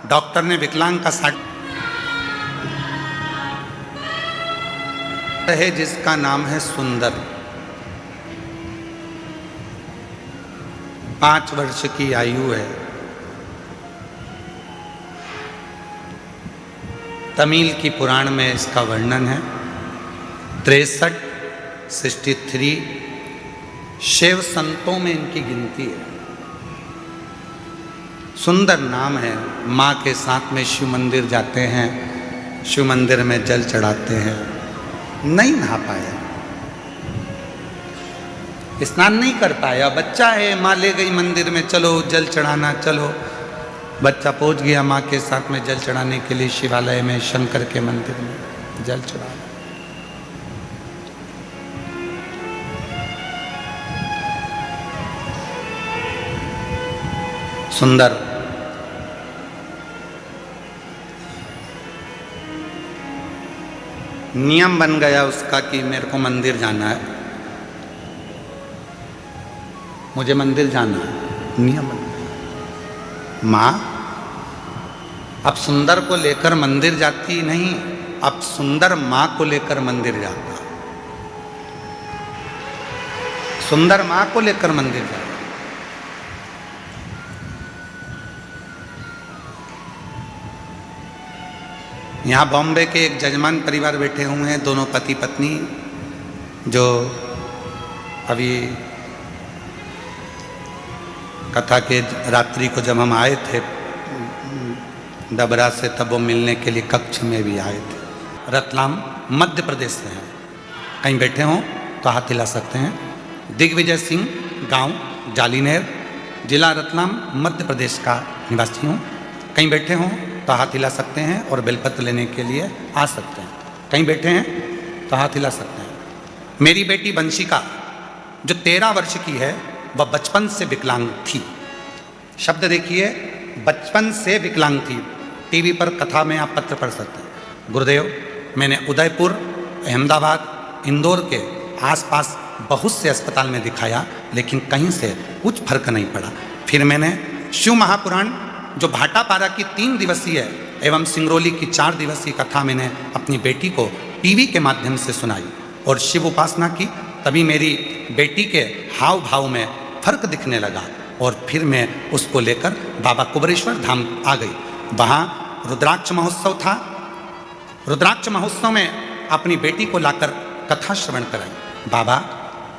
Doctor ने विकलांग का है जिसका नाम है सुंदर। 5 वर्ष की आयु है। तमिल की पुराण में इसका वर्णन है। 63 शिव संतों में इनकी गिनती है। सुंदर नाम है। माँ के साथ में शिव मंदिर जाते हैं, शिव मंदिर में जल चढ़ाते हैं। नहीं नहा पाया, स्नान नहीं कर पाया। बच्चा है, माँ ले गई मंदिर में, चलो जल चढ़ाना चलो। बच्चा पहुंच गया माँ के साथ में जल चढ़ाने के लिए शिवालय में, शंकर के मंदिर में जल चढ़ा। सुंदर नियम बन गया उसका कि मेरे को मंदिर जाना है, मुझे मंदिर जाना है, नियम बन गया। माँ अब सुंदर को लेकर मंदिर जाती नहीं, अब सुंदर माँ को लेकर मंदिर जाता। सुंदर माँ को लेकर मंदिर जाता। यहाँ बॉम्बे के एक जजमान परिवार बैठे हुए हैं, दोनों पति पत्नी, जो अभी कथा के रात्रि को जब हम आए थे डबरा से, तब वो मिलने के लिए कक्ष में भी आए थे। रतलाम मध्य प्रदेश से हैं। कहीं बैठे हों तो हाथ हिला सकते हैं। दिग्विजय सिंह, गांव जालीनेर, जिला रतलाम, मध्य प्रदेश का निवासी हूँ। कहीं बैठे हों तो हाथ हिला सकते हैं और बेलपत्र लेने के लिए आ सकते हैं। कहीं बैठे हैं तो हाथ हिला सकते हैं। मेरी बेटी वंशिका जो 13 वर्ष की है, वह बचपन से विकलांग थी। शब्द देखिए, बचपन से विकलांग थी। टीवी पर कथा में आप पत्र पढ़ सकते हैं। गुरुदेव, मैंने उदयपुर, अहमदाबाद, इंदौर के आसपास बहुत से अस्पताल में दिखाया, लेकिन कहीं से कुछ फर्क नहीं पड़ा। फिर मैंने शिव महापुराण जो भाटापारा की 3 दिवसीय एवं सिंगरौली की 4 दिवसीय कथा मैंने अपनी बेटी को टीवी के माध्यम से सुनाई और शिव उपासना की। तभी मेरी बेटी के हाव भाव में फर्क दिखने लगा और फिर मैं उसको लेकर बाबा कुबरेश्वर धाम आ गई। वहाँ रुद्राक्ष महोत्सव था। रुद्राक्ष महोत्सव में अपनी बेटी को लाकर कथा श्रवण कराई। बाबा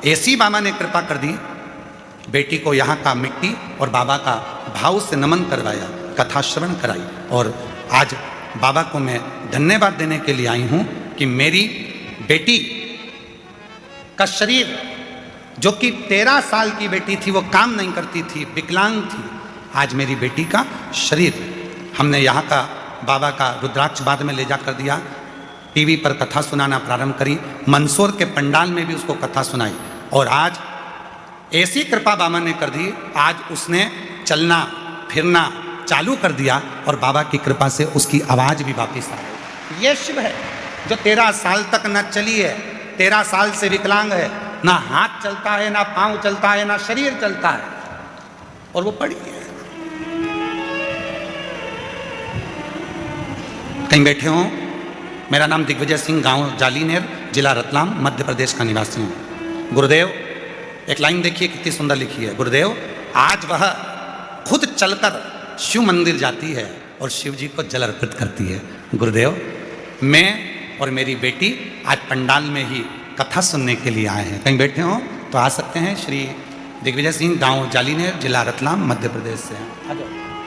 ऐसी बाबा ने कृपा कर दी, बेटी को यहाँ का मिट्टी और बाबा का भाव से नमन करवाया, कथा श्रवण कराई। और आज बाबा को मैं धन्यवाद देने के लिए आई हूँ कि मेरी बेटी का शरीर, जो कि 13 साल की बेटी थी, वो काम नहीं करती थी, विकलांग थी। आज मेरी बेटी का शरीर, हमने यहाँ का बाबा का रुद्राक्ष बाद में ले जाकर दिया। टीवी पर कथा सुनाना प्रारंभ करी। मंदसौर के पंडाल में भी उसको कथा सुनाई और आज ऐसी कृपा बाबा ने कर दी, आज उसने चलना फिरना चालू कर दिया और बाबा की कृपा से उसकी आवाज़ भी वापस आ गई। ये शिव है जो 13 साल तक न चली है, 13 साल से विकलांग है, ना हाथ चलता है, ना पांव चलता है, ना शरीर चलता है, और वो पड़ी है। कहीं बैठे हों। मेरा नाम दिग्विजय सिंह, गांव जालीनेर, जिला रतलाम, मध्य प्रदेश का निवासी हूँ। गुरुदेव, एक लाइन देखिए कितनी सुंदर लिखी है। गुरुदेव, आज वह खुद चलकर शिव मंदिर जाती है और शिव जी को जल अर्पित करती है। गुरुदेव, मैं और मेरी बेटी आज पंडाल में ही कथा सुनने के लिए आए हैं। कहीं बैठे हों तो आ सकते हैं। श्री दिग्विजय सिंह, गांव जालीनेर, जिला रतलाम, मध्य प्रदेश से हैं। आ जाओ, आ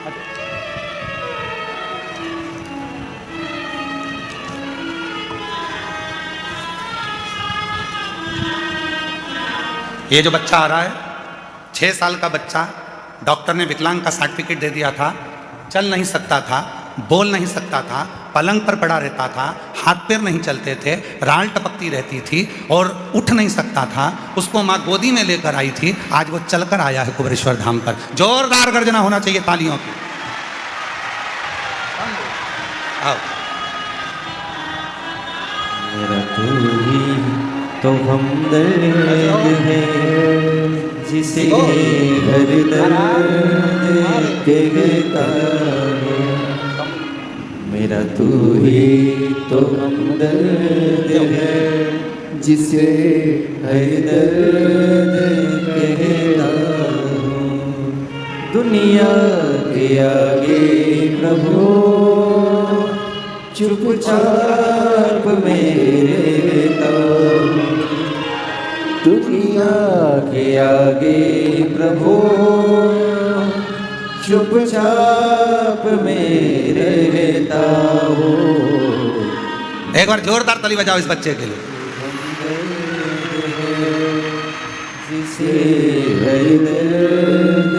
जाओ। ये जो बच्चा आ रहा है, 6 साल का बच्चा, डॉक्टर ने विकलांग का सर्टिफिकेट दे दिया था। चल नहीं सकता था, बोल नहीं सकता था, पलंग पर पड़ा रहता था, हाथ पैर नहीं चलते थे, राल टपकती रहती थी और उठ नहीं सकता था। उसको माँ गोदी में लेकर आई थी। आज वो चलकर आया है कुबरेश्वर धाम पर। जोरदार गर्जना होना चाहिए तालियों की। आओ। मेरा तू ही तो हमदर्द है, जिसे हर दर्द कहता है मेरा तू ही तो हमदर्द है, जिसे हर दर्द कहता हूँ। दुनिया के आगे प्रभु चुपचाप मेरे रहता हूँ। दुनिया के आगे प्रभु चुपचाप मेरे रहता हूँ। एक बार जोरदार ताली बजाओ इस बच्चे के लिए। जिसे हर दर्द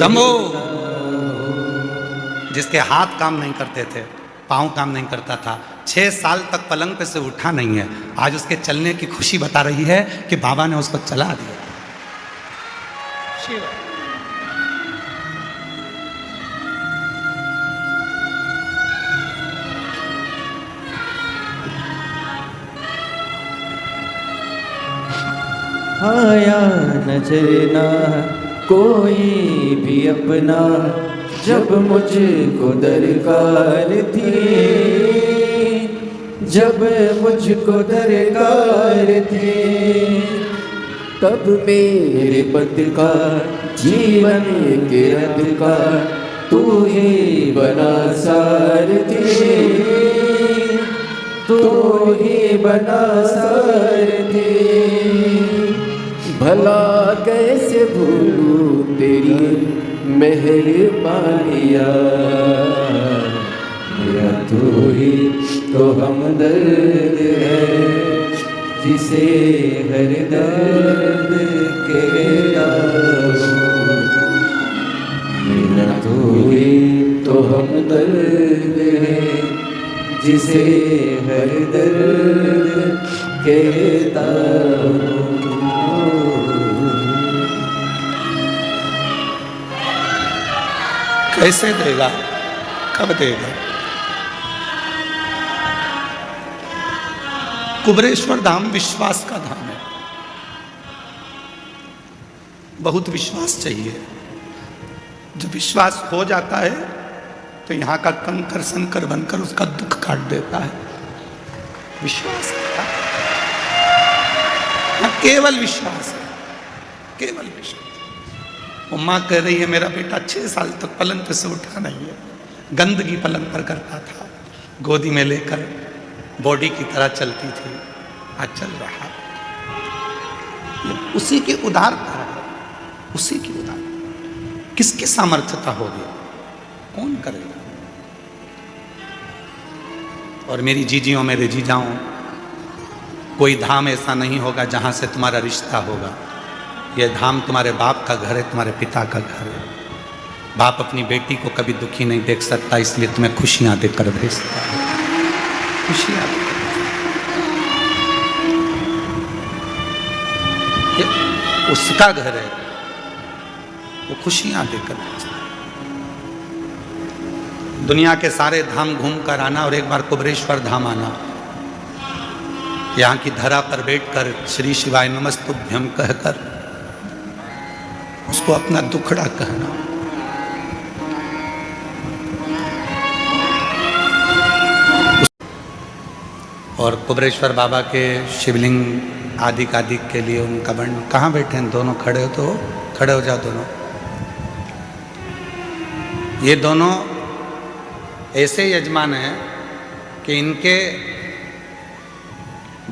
शंभू, जिसके हाथ काम नहीं करते थे, पाँव काम नहीं करता था, 6 साल तक पलंग पे से उठा नहीं है, आज उसके चलने की खुशी बता रही है कि बाबा ने उसको चला दिया। शिव आया नजर ना कोई भी अपना, जब मुझको दरकार थी, जब मुझको दरकार थी, तब मेरे पद का जीवन के रथ का तू ही बना सारथी, तू ही बना सारथी। भला कैसे भूलूं तेरी मेहरबानियाँ, मेरा तू ही तो हमदर्द है, जिसे हर दर्द कहता हूँ। मेरा तू ही तो हमदर्द है, जिसे हर दर्द कहता हूँ। कैसे देगा, कब देगा? कुबरेश्वर धाम विश्वास का धाम है, बहुत विश्वास चाहिए। जब विश्वास हो जाता है तो यहाँ का कंकर संकर बनकर उसका दुख काट देता है। विश्वास है, केवल विश्वास है, केवल विश्वास। वो माँ कह रही है मेरा बेटा 6 साल तक पलंग पे से उठा नहीं है, गंदगी पलंग पर करता था, गोदी में लेकर बॉडी की तरह चलती थी, आज चल रहा। ये उसी की उदारता है, उसी की उदारता। किसकी सामर्थ्यता होगी, कौन करेगा? और मेरी जीजियों, मेरे जीजाओं, कोई धाम ऐसा नहीं होगा जहां से तुम्हारा रिश्ता होगा। यह धाम तुम्हारे बाप का घर है, तुम्हारे पिता का घर है। बाप अपनी बेटी को कभी दुखी नहीं देख सकता, इसलिए तुम्हें खुशियां देकर भेजता है, खुशियां देकर। ये उसका घर है, वो खुशियां देकर भेजता है। दुनिया के सारे धाम घूम कर आना और एक बार कुबरेश्वर धाम आना, यहाँ की धरा पर बैठकर श्री शिवाय नमस्तुभ्यम कहकर उसको अपना दुखड़ा कहना। और कुबरेश्वर बाबा के शिवलिंग आदि कादिक के लिए उनका वर्णन। कहाँ बैठे हैं दोनों? खड़े हो तो खड़े हो जाओ दोनों। ये दोनों ऐसे यजमान हैं कि इनके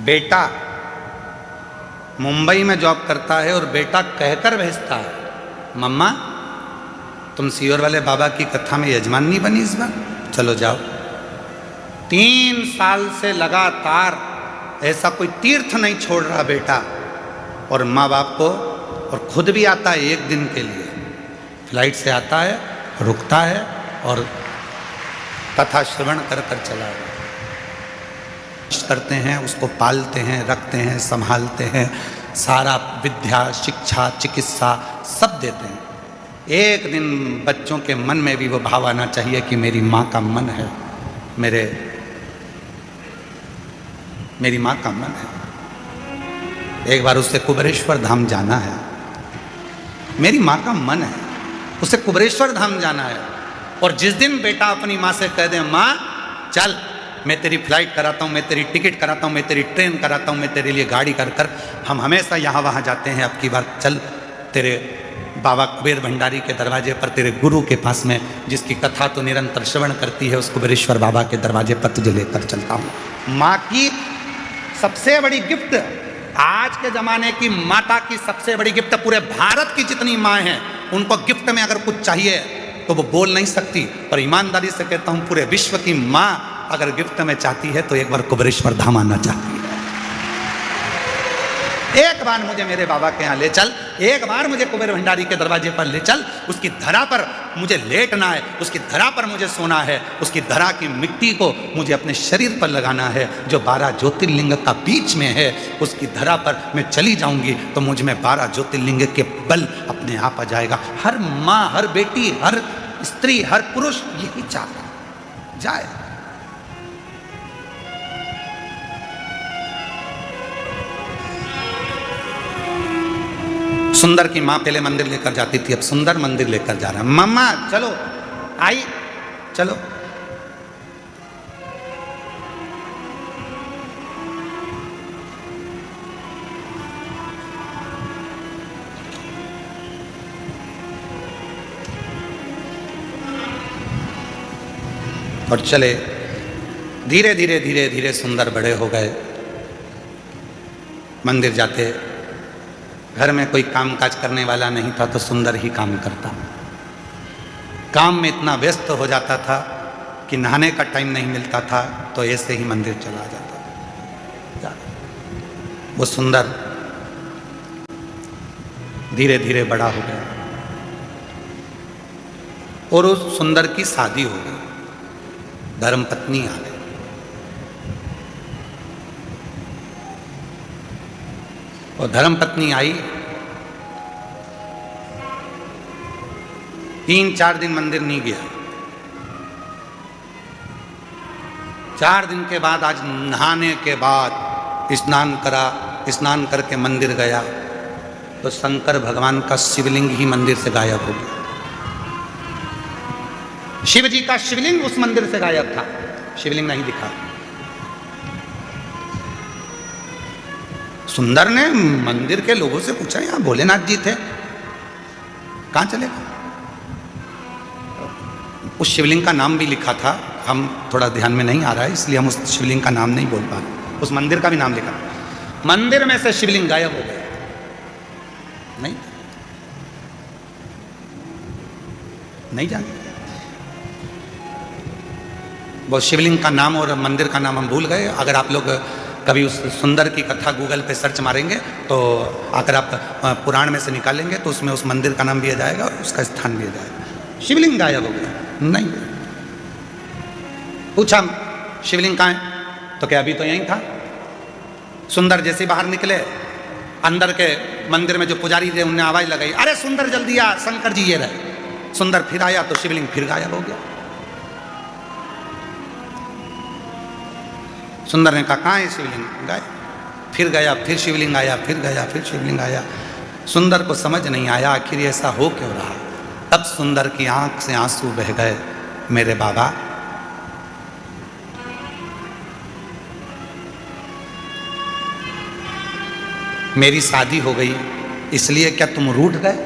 बेटा मुंबई में जॉब करता है और बेटा कहकर भेजता है, मम्मा तुम सीहोर वाले बाबा की कथा में यजमान नहीं बनी इस बार, चलो जाओ। 3 साल से लगातार ऐसा कोई तीर्थ नहीं छोड़ रहा बेटा, और माँ बाप को, और खुद भी आता है 1 दिन के लिए, फ्लाइट से आता है, रुकता है और कथा श्रवण कर कर चला गया। करते हैं, उसको पालते हैं, रखते हैं, संभालते हैं, सारा विद्या, शिक्षा, चिकित्सा सब देते हैं। एक दिन बच्चों के मन में भी वो भाव आना चाहिए कि मेरी माँ का मन है, मेरी माँ का मन है। एक बार उसे कुबरेश्वर धाम जाना है, मेरी माँ का मन है, उसे कुबरेश्वर धाम जाना है। और जिस दिन बेटा अपनी माँ से कह दे माँ चल मैं तेरी फ्लाइट कराता हूँ, मैं तेरी टिकट कराता हूँ, मैं तेरी ट्रेन कराता हूँ, मैं तेरे लिए गाड़ी कर कर हम हमेशा यहाँ वहाँ जाते हैं। अब की बार चल तेरे बाबा कुबेर भंडारी के दरवाजे पर, तेरे गुरु के पास में जिसकी कथा तो निरंतर श्रवण करती है, उस कुबेरेश्वर बाबा के दरवाजे पर तुझे लेकर चलता हूँ। माँ की सबसे बड़ी गिफ्ट, आज के ज़माने की माता की सबसे बड़ी गिफ्ट, पूरे भारत की जितनी माँ हैं उनको गिफ्ट में अगर कुछ चाहिए तो वो बोल नहीं सकती, पर ईमानदारी से कहता हूँ पूरे विश्व की माँ अगर गिफ्ट में चाहती है तो एक बार कुबेरेश्वर धाम आना चाहती है। एक बार मुझे मेरे बाबा के यहाँ ले चल, एक बार मुझे कुबेर भंडारी के दरवाजे पर ले चल। उसकी धरा पर मुझे लेटना है, उसकी धरा पर मुझे सोना है, उसकी धरा की मिट्टी को मुझे अपने शरीर पर लगाना है जो 12 ज्योतिर्लिंग का बीच में है। उसकी धरा पर मैं चली जाऊंगी तो मुझ में 12 ज्योतिर्लिंग के बल अपने आप आ जाएगा। हर माँ, हर बेटी, हर स्त्री, हर पुरुष यही चाहता जाए। सुंदर की माँ पहले मंदिर लेकर जाती थी, अब सुंदर मंदिर लेकर जा रहा है। मम्मा चलो, आई चलो। और चले, धीरे धीरे धीरे धीरे सुंदर बड़े हो गए। मंदिर जाते, घर में कोई काम काज करने वाला नहीं था तो सुंदर ही काम करता। काम में इतना व्यस्त हो जाता था कि नहाने का टाइम नहीं मिलता था, तो ऐसे ही मंदिर चला जाता। वो सुंदर धीरे धीरे बड़ा हो गया और उस सुंदर की शादी हो गई, धर्मपत्नी आ गई। और धर्मपत्नी आई, 3-4 दिन मंदिर नहीं गया। 4 दिन के बाद, आज नहाने के बाद स्नान करा, स्नान करके मंदिर गया तो शंकर भगवान का शिवलिंग ही मंदिर से गायब हो गया। शिव जी का शिवलिंग उस मंदिर से गायब था, शिवलिंग नहीं दिखा। सुंदर ने मंदिर के लोगों से पूछा, यहाँ भोलेनाथ जी थे, कहाँ चले गए? उस शिवलिंग का नाम भी लिखा था, हम थोड़ा ध्यान में नहीं आ रहा है इसलिए हम उस शिवलिंग का नाम नहीं बोल पा रहे। उस मंदिर का भी नाम लिखा, मंदिर में से शिवलिंग गायब हो गया। नहीं जानते वो शिवलिंग का नाम और मंदिर का नाम हम भूल गए। अगर आप लोग कभी उस सुंदर की कथा गूगल पे सर्च मारेंगे तो अगर आप पुराण में से निकालेंगे तो उसमें उस मंदिर का नाम भी आ जाएगा और उसका स्थान भी आ जाएगा। शिवलिंग गायब हो गया, नहीं। पूछा शिवलिंग कहाँ है तो क्या अभी तो यहीं था। सुंदर जैसे बाहर निकले, अंदर के मंदिर में जो पुजारी थे उनने आवाज लगाई, अरे सुंदर जल्दी आ, शंकर जी ये रहे। सुंदर फिर आया तो शिवलिंग फिर गायब हो गया। सुंदर ने कहा कहाँ है शिवलिंग? गायब। फिर गया, फिर शिवलिंग आया, फिर गया, फिर शिवलिंग आया। सुंदर को समझ नहीं आया आखिर ऐसा हो क्यों रहा। तब सुंदर की आंख से आंसू बह गए, मेरे बाबा मेरी शादी हो गई इसलिए क्या तुम रूठ गए?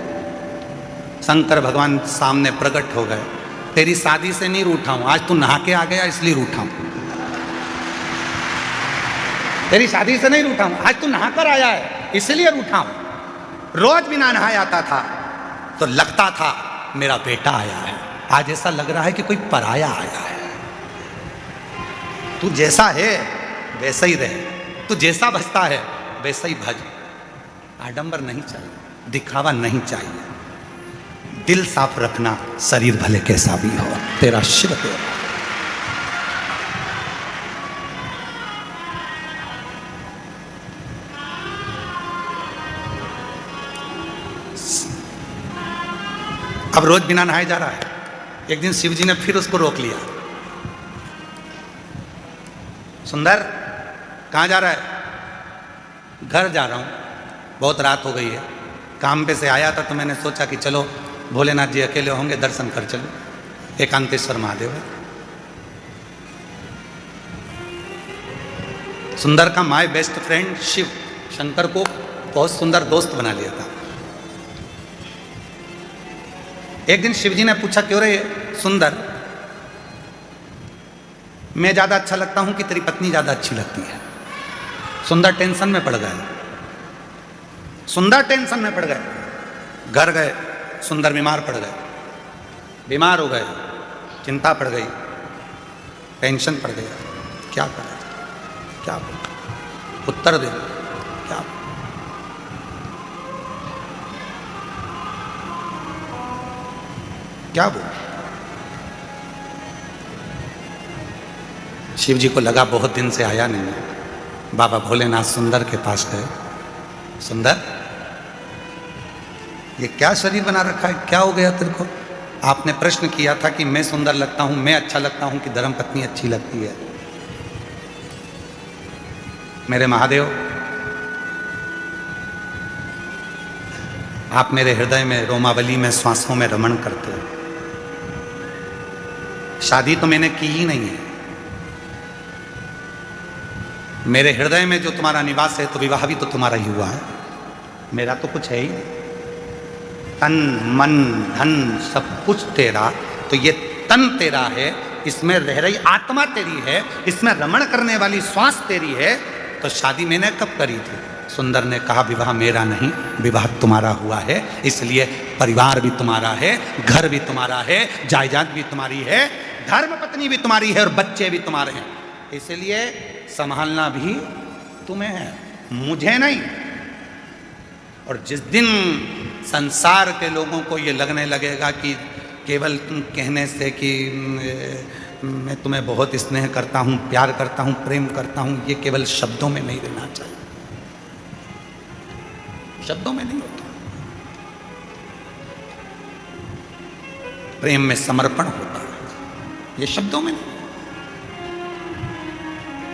शंकर भगवान सामने प्रकट हो गए, तेरी शादी से नहीं रूठा हूं, आज तू नहा के आ गया इसलिए रूठा हूं। तेरी शादी से नहीं रूठा हूं, आज तू नहाकर आया है इसलिए रूठा हूं। रोज बिना नहाए आता था तो लगता था मेरा बेटा आया है, आज ऐसा लग रहा है कि कोई पराया आया है। तू जैसा है वैसा ही रहे, तू जैसा भजता है वैसा ही भज। आडंबर नहीं चाहिए, दिखावा नहीं चाहिए, दिल साफ रखना, शरीर भले कैसा भी हो, तेरा शिव तेरा। अब रोज बिना नहाए जा रहा है। एक दिन शिव जी ने फिर उसको रोक लिया, सुंदर कहाँ जा रहा है? घर जा रहा हूँ, बहुत रात हो गई है। काम पे से आया था तो मैंने सोचा कि चलो भोलेनाथ जी अकेले होंगे, दर्शन कर चलो, एकांतेश्वर महादेव है। सुंदर का my best friend Shiv Shankar को बहुत सुंदर दोस्त बना लिया था। एक दिन शिव जी ने पूछा, क्यों रे सुंदर, मैं ज्यादा अच्छा लगता हूं कि तेरी पत्नी ज्यादा अच्छी लगती है? सुंदर टेंशन में पड़ गए, सुंदर टेंशन में पड़ गए। घर गए, सुंदर बीमार पड़ गए, बीमार हो गए, चिंता पड़ गई, टेंशन पड़ गया, क्या करें, क्या बोल, उत्तर दे, क्या बोल? क्या बोल? शिव जी को लगा बहुत दिन से आया नहीं है। बाबा भोलेनाथ सुंदर के पास गए, सुंदर ये क्या शरीर बना रखा है, क्या हो गया तेरे को? आपने प्रश्न किया था कि मैं सुंदर लगता हूं, मैं अच्छा लगता हूं कि धर्मपत्नी अच्छी लगती है? मेरे महादेव, आप मेरे हृदय में, रोमावली में, श्वासों में रमण करते हो। शादी तो मैंने की ही नहीं है, मेरे हृदय में जो तुम्हारा निवास है तो विवाह भी तो तुम्हारा ही हुआ है, मेरा तो कुछ है ही नहीं। तन मन धन सब कुछ तेरा, तो ये तन तेरा है, इसमें रह रही आत्मा तेरी है, इसमें रमण करने वाली श्वास तेरी है, तो शादी मैंने कब करी थी? सुंदर ने कहा, विवाह मेरा नहीं, विवाह तुम्हारा हुआ है, इसलिए परिवार भी तुम्हारा है, घर भी तुम्हारा है, जायदाद भी तुम्हारी है, धर्म पत्नी भी तुम्हारी है और बच्चे भी तुम्हारे हैं, इसलिए संभालना भी तुम्हें है, मुझे नहीं। और जिस दिन संसार के लोगों को ये लगने लगेगा कि केवल तुम कहने से कि मैं तुम्हें बहुत स्नेह करता हूँ, प्यार करता हूँ, प्रेम करता हूँ, ये केवल शब्दों में नहीं रहना चाहिए, शब्दों में नहीं होता। प्रेम में समर्पण होता है, ये शब्दों में नहीं।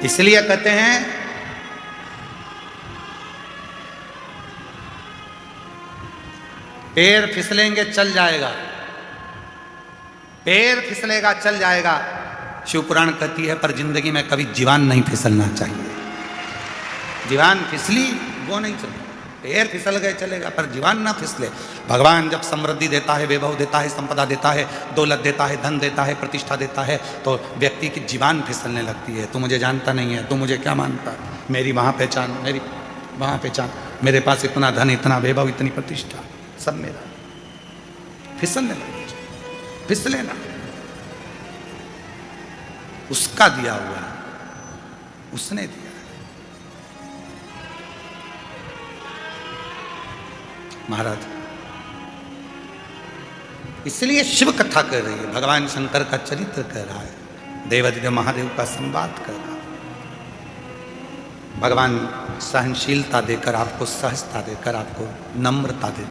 इसलिए कहते हैं पैर फिसलेंगे चल जाएगा, पैर फिसलेगा चल जाएगा, शिव पुराण कहती है, पर जिंदगी में कभी जीवान नहीं फिसलना चाहिए। जीवान फिसली वो नहीं चलेगा, पैर फिसल गए चलेगा, पर जीवान ना फिसले। भगवान जब समृद्धि देता है, वैभव देता है, संपदा देता है, दौलत देता है, धन देता है, प्रतिष्ठा देता है, तो व्यक्ति की जीवान फिसलने लगती है। तू मुझे जानता नहीं है, तू मुझे क्या मानता, मेरी वहाँ पहचान, मेरी वहाँ पहचान, मेरे पास इतना धन, इतना वैभव, इतनी प्रतिष्ठा, सब मेरा, फिसलने लगे, फिसले ना, उसका दिया हुआ, उसने दिया। महाराज इसलिए शिव कथा कर रही है, भगवान शंकर का चरित्र कह रहा है, देवादिदेव महादेव का संवाद कर रहा है। भगवान सहनशीलता देकर आपको, सहजता देकर आपको, नम्रता देकर